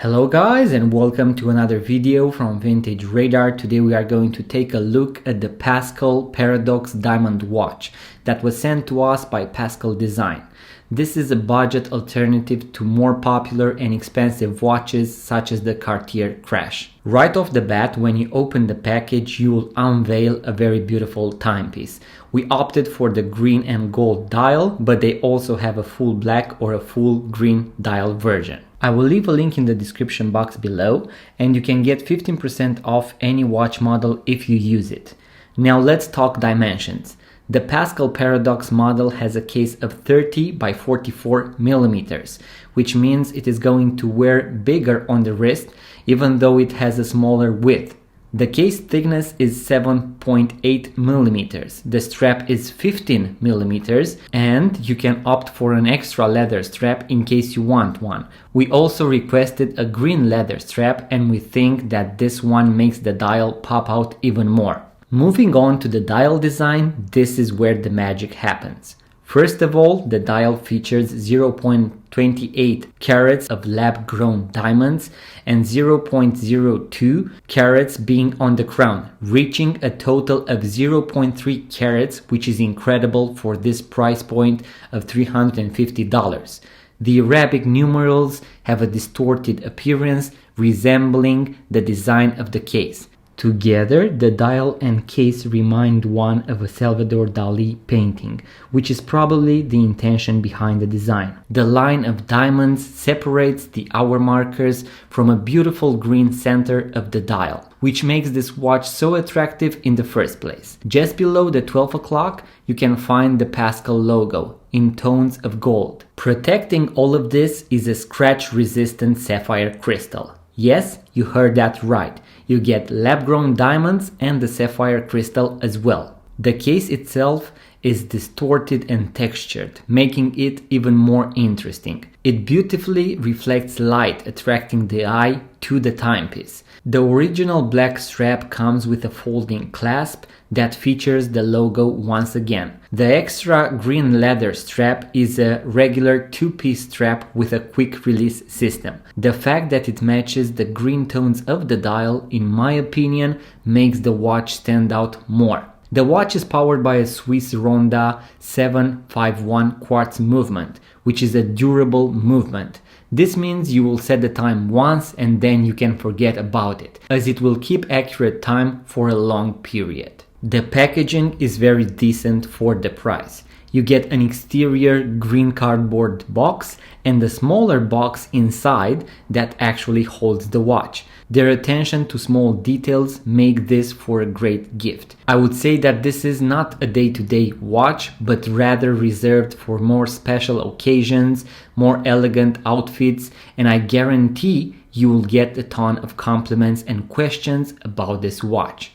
Hello guys, and welcome to another video from Vintage Radar. Today we are going to take a look at the Pascal Paradoxe Diamond watch that was sent to us by Pascal Design. This is a budget alternative to more popular and expensive watches such as the Cartier Crash. Right off the bat, when you open the package, you will unveil a very beautiful timepiece. We opted for the green and gold dial, but they also have a full black or a full green dial version. I will leave a link in the description box below, and you can get 15% off any watch model if you use it. Now let's talk dimensions. The Pascal Paradoxe model has a case of 30 by 44 millimeters, which means it is going to wear bigger on the wrist even though it has a smaller width. The case thickness is 7.8 millimeters, the strap is 15 millimeters, and you can opt for an extra leather strap in case you want one. We also requested a green leather strap, and we think that this one makes the dial pop out even more. Moving on to the dial design, this is where the magic happens. First of all, the dial features 0.28 carats of lab-grown diamonds and 0.02 carats being on the crown, reaching a total of 0.3 carats, which is incredible for this price point of $350. The Arabic numerals have a distorted appearance resembling the design of the case. Together, the dial and case remind one of a Salvador Dali painting, which is probably the intention behind the design. The line of diamonds separates the hour markers from a beautiful green center of the dial, which makes this watch so attractive in the first place. Just below the 12 o'clock, you can find the Pascal logo in tones of gold. Protecting all of this is a scratch-resistant sapphire crystal. Yes, you heard that right. You get lab-grown diamonds and the sapphire crystal as well. The case itself is distorted and textured, making it even more interesting. It beautifully reflects light, attracting the eye to the timepiece. The original black strap comes with a folding clasp that features the logo once again. The extra green leather strap is a regular two-piece strap with a quick release system. The fact that it matches the green tones of the dial, in my opinion, makes the watch stand out more. The watch is powered by a Swiss Ronda 751 quartz movement, which is a durable movement. This means you will set the time once and then you can forget about it, as it will keep accurate time for a long period. The packaging is very decent for the price. You get an exterior green cardboard box and a smaller box inside that actually holds the watch. Their attention to small details make this for a great gift. I would say that this is not a day-to-day watch, but rather reserved for more special occasions, more elegant outfits, and I guarantee you will get a ton of compliments and questions about this watch.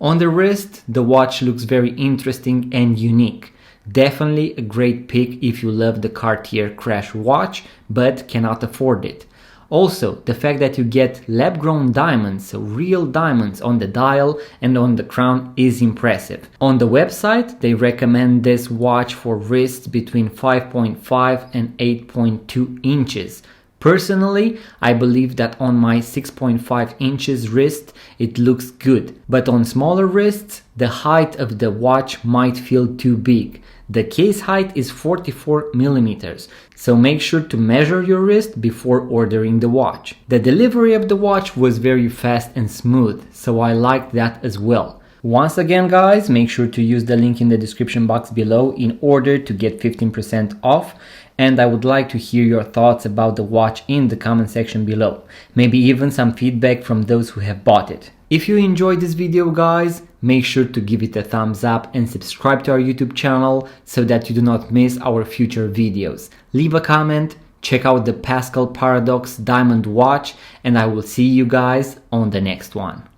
On the wrist, the watch looks very interesting and unique. Definitely a great pick if you love the Cartier Crash watch but cannot afford it. Also, the fact that you get lab-grown diamonds, so real diamonds on the dial and on the crown, is impressive. On the website, they recommend this watch for wrists between 5.5 and 8.2 inches. Personally, I believe that on my 6.5 inches wrist, it looks good, but on smaller wrists, the height of the watch might feel too big. The case height is 44 millimeters, so make sure to measure your wrist before ordering the watch. The delivery of the watch was very fast and smooth, so I liked that as well. Once again guys, make sure to use the link in the description box below in order to get 15% off, and I would like to hear your thoughts about the watch in the comment section below. Maybe even some feedback from those who have bought it. If you enjoyed this video guys, make sure to give it a thumbs up and subscribe to our YouTube channel so that you do not miss our future videos. Leave a comment, check out the Pascal Paradoxe Diamond watch, and I will see you guys on the next one.